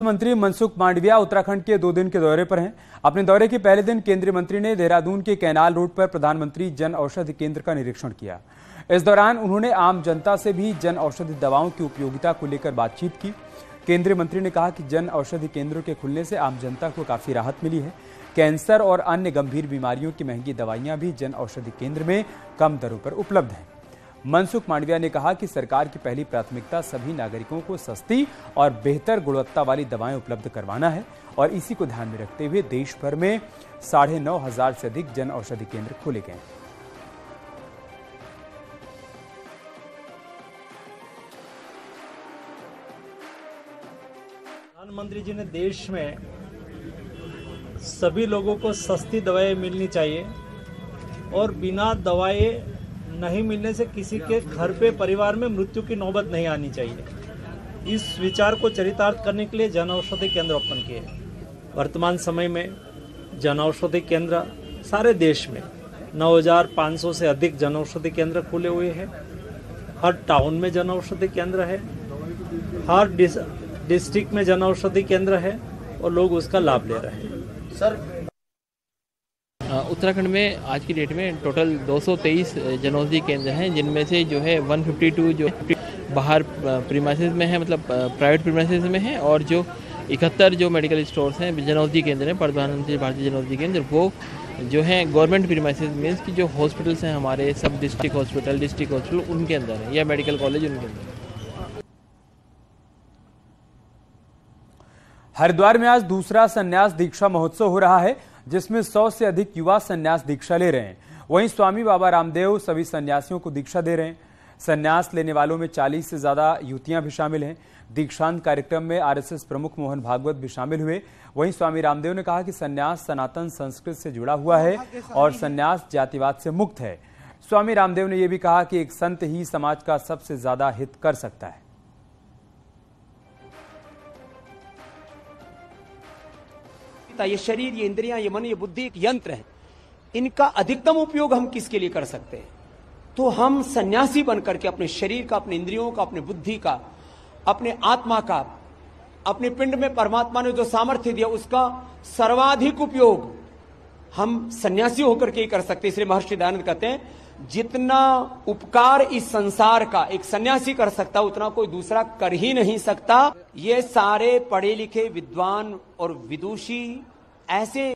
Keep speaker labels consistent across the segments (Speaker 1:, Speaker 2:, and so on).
Speaker 1: मंत्री मनसुख मांडविया उत्तराखंड के 2 दिन के दौरे पर हैं। अपने दौरे के पहले दिन केंद्रीय मंत्री ने देहरादून के कैनाल रोड पर प्रधानमंत्री जन औषधि केंद्र का निरीक्षण किया। इस दौरान उन्होंने आम जनता से भी जन औषधि दवाओं की उपयोगिता को लेकर बातचीत की। केंद्रीय मंत्री ने कहा कि जन औषधि केंद्रों के खुलने से आम जनता को काफी राहत मिली है। कैंसर और अन्य गंभीर बीमारियों की महंगी दवाइयां भी जन औषधि केंद्र में कम दरों पर उपलब्ध हैं। मनसुख मांडविया ने कहा कि सरकार की पहली प्राथमिकता सभी नागरिकों को सस्ती और बेहतर गुणवत्ता वाली दवाएं उपलब्ध करवाना है और इसी को ध्यान में रखते हुए देश भर में 9,500 से अधिक जन औषधि केंद्र खोले गए।
Speaker 2: प्रधानमंत्री जी ने देश में सभी लोगों को सस्ती दवाएं मिलनी चाहिए और बिना दवाएं नहीं मिलने से किसी के घर पे परिवार में मृत्यु की नौबत नहीं आनी चाहिए। इस विचार को चरितार्थ करने के लिए जन औषधि केंद्र ओपन किए। वर्तमान समय में जन औषधि केंद्र सारे देश में 9,500 से अधिक जन औषधि केंद्र खुले हुए हैं। हर टाउन में जन औषधि केंद्र है, हर डिस्ट्रिक्ट में जन औषधि केंद्र है और लोग उसका लाभ ले रहे हैं।
Speaker 3: सर, उत्तराखंड में आज की डेट में टोटल 223 जन औषधि केंद्र हैं, जिनमें से जो है 152 जो बाहर प्रीमाइसेस में है, मतलब प्राइवेट प्रीमाइसेस में है, और जो 71 जो मेडिकल स्टोर्स हैं जन औषधि केंद्र हैं, प्रधानमंत्री भारतीय जन औषधि केंद्र, वो जो हैं गवर्नमेंट प्रीमाइसेस मीन्स कि जो हॉस्पिटल्स हैं हमारे सब डिस्ट्रिक्ट हॉस्पिटल उनके अंदर है, या मेडिकल कॉलेज उनके अंदर।
Speaker 1: हरिद्वार में आज दूसरा संन्यास दीक्षा महोत्सव हो रहा है, जिसमें 100 से अधिक युवा संन्यास दीक्षा ले रहे हैं। वहीं स्वामी बाबा रामदेव सभी सन्यासियों को दीक्षा दे रहे हैं। संन्यास लेने वालों में 40 से ज्यादा युवतियां भी शामिल हैं। दीक्षांत कार्यक्रम में आरएसएस प्रमुख मोहन भागवत भी शामिल हुए। वहीं स्वामी रामदेव ने कहा कि संन्यास सनातन संस्कृति से जुड़ा हुआ है और संन्यास जातिवाद से मुक्त है। स्वामी रामदेव ने यह भी कहा कि एक संत ही समाज का सबसे ज्यादा हित कर सकता है।
Speaker 4: ये शरीर, ये इंद्रियां, ये मन, ये बुद्धि एक यंत्र है। इनका अधिकतम उपयोग हम किसके लिए कर सकते हैं? तो हम सन्यासी बनकर के अपने शरीर का, अपने इंद्रियों का, अपने बुद्धि का, अपने आत्मा का, अपने पिंड में परमात्मा ने जो सामर्थ्य दिया उसका सर्वाधिक उपयोग हम सन्यासी होकर के ही कर सकते हैं। इसलिए महर्षि दयानंद कहते हैं, जितना उपकार इस संसार का एक सन्यासी कर सकता उतना कोई दूसरा कर ही नहीं सकता। ये सारे पढ़े लिखे विद्वान और विदुषी ऐसे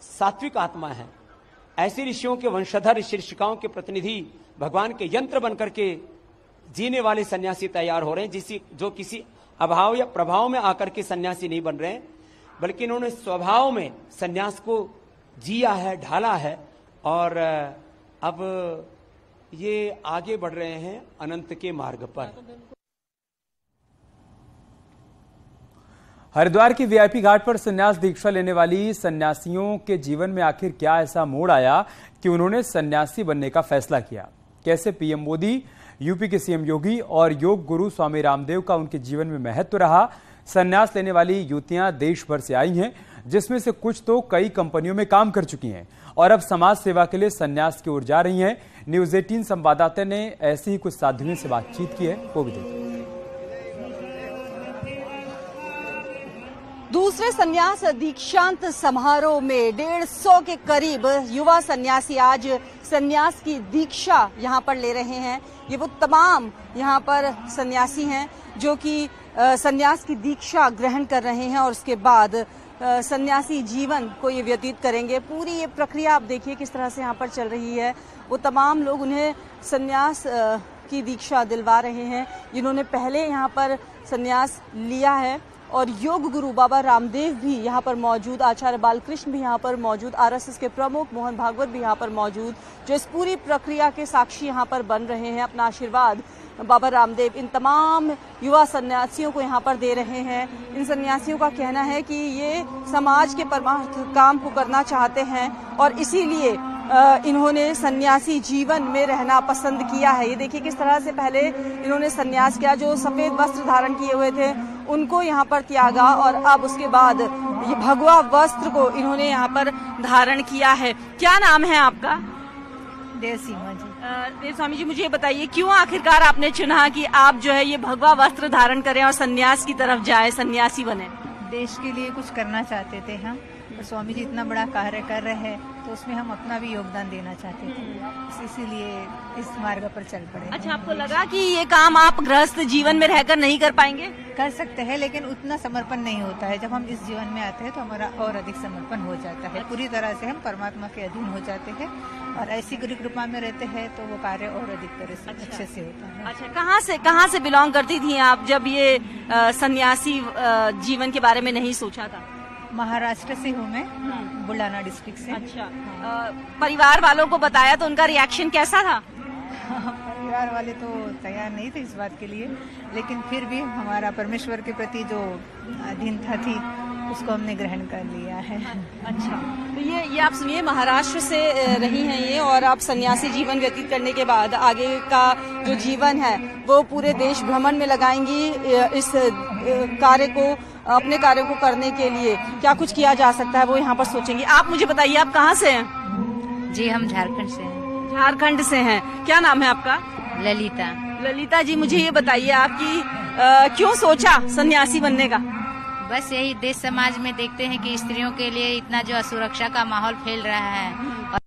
Speaker 4: सात्विक आत्मा हैं, ऐसे ऋषियों के वंशधर, ऋषिकाओं के प्रतिनिधि, भगवान के यंत्र बनकर के जीने वाले सन्यासी तैयार हो रहे हैं, जो किसी अभाव या प्रभाव में आकर के सन्यासी नहीं बन रहे हैं, बल्कि इन्होंने स्वभाव में सन्यास को जिया है, ढाला है, और अब ये आगे बढ़ रहे हैं अनंत के मार्ग पर।
Speaker 1: हरिद्वार की वीआईपी घाट पर संन्यास दीक्षा लेने वाली सन्यासियों के जीवन में आखिर क्या ऐसा मोड़ आया कि उन्होंने सन्यासी बनने का फैसला किया? कैसे पीएम मोदी, यूपी के सीएम योगी और योग गुरु स्वामी रामदेव का उनके जीवन में महत्व रहा? संन्यास लेने वाली युवतियां देश भर से आई हैं, जिसमें से कुछ तो कई कंपनियों में काम कर चुकी हैं और अब समाज सेवा के लिए संन्यास की ओर जा रही हैं। न्यूज़ 18 संवाददाता ने ऐसी ही कुछ साध्वियों से बातचीत की है, वो भी देखिए।
Speaker 5: दूसरे संन्यास दीक्षांत समारोह में 150 के करीब युवा सन्यासी आज संन्यास की दीक्षा यहाँ पर ले रहे हैं। ये वो तमाम यहाँ पर सन्यासी हैं जो कि संन्यास की दीक्षा ग्रहण कर रहे हैं और उसके बाद सन्यासी जीवन को ये व्यतीत करेंगे। पूरी ये प्रक्रिया आप देखिए किस तरह से यहाँ पर चल रही है। वो तमाम लोग उन्हें सन्यास की दीक्षा दिलवा रहे हैं जिन्होंने पहले यहाँ पर सन्यास लिया है। और योग गुरु बाबा रामदेव भी यहाँ पर मौजूद, आचार्य बालकृष्ण भी यहाँ पर मौजूद, आरएसएस के प्रमुख मोहन भागवत भी यहाँ पर मौजूद, जो इस पूरी प्रक्रिया के साक्षी यहाँ पर बन रहे हैं। अपना आशीर्वाद बाबा रामदेव इन तमाम युवा सन्यासियों को यहाँ पर दे रहे हैं। इन सन्यासियों का कहना है कि ये समाज के परमार्थ काम को करना चाहते हैं और इसीलिए इन्होंने सन्यासी जीवन में रहना पसंद किया है। ये देखिए किस तरह से पहले इन्होंने सन्यास किया, जो सफेद वस्त्र धारण किए हुए थे उनको यहाँ पर त्यागा और अब उसके बाद ये भगवा वस्त्र को इन्होंने यहाँ पर धारण किया है। क्या नाम है आपका?
Speaker 6: देव सीमा जी।
Speaker 5: स्वामी जी, मुझे ये बताइए क्यों आखिरकार आपने चुना कि आप जो है ये भगवा वस्त्र धारण करें और सन्यास की तरफ जाए, सन्यासी बने?
Speaker 6: देश के लिए कुछ करना चाहते थे हम, और स्वामी जी इतना बड़ा कार्य कर रहे हैं तो उसमें हम अपना भी योगदान देना चाहते थे, इसीलिए इस मार्ग पर चल पड़े।
Speaker 5: अच्छा, आपको लगा कि ये काम आप गृहस्थ जीवन में रहकर नहीं कर पाएंगे?
Speaker 6: कर सकते हैं, लेकिन उतना समर्पण नहीं होता है। जब हम इस जीवन में आते हैं तो हमारा और अधिक समर्पण हो जाता है, पूरी तरह से हम परमात्मा के अधीन हो जाते हैं, और ऐसी गुरु कृपा में रहते हैं तो वो कार्य और अधिक तरह से अच्छे से होता है।
Speaker 5: अच्छा, कहाँ से बिलोंग करती थी आप जब ये सन्यासी जीवन के बारे में नहीं सोचा था?
Speaker 6: महाराष्ट्र से हूँ मैं, बुलढाना डिस्ट्रिक्ट से।
Speaker 5: अच्छा, परिवार वालों को बताया तो उनका रिएक्शन कैसा था?
Speaker 6: परिवार वाले तो तैयार नहीं थे इस बात के लिए, लेकिन फिर भी हमारा परमेश्वर के प्रति जो अधीनता थी उसको हमने ग्रहण कर लिया है।
Speaker 5: अच्छा, तो ये आप सुनिए, महाराष्ट्र से रही हैं ये, और आप सन्यासी जीवन व्यतीत करने के बाद आगे का जो जीवन है वो पूरे देश भ्रमण में लगाएंगी। इस कार्य को, अपने कार्य को करने के लिए क्या कुछ किया जा सकता है वो यहाँ पर सोचेंगी। आप मुझे बताइए, आप कहाँ से हैं?
Speaker 7: जी, हम झारखंड से हैं।
Speaker 5: झारखंड से हैं, क्या नाम है आपका?
Speaker 7: ललिता।
Speaker 5: ललिता जी, मुझे ये बताइए आपकी क्यों सोचा सन्यासी बनने का?
Speaker 7: बस यही, देश समाज में देखते हैं कि स्त्रियों के लिए इतना जो असुरक्षा का माहौल फैल रहा है, और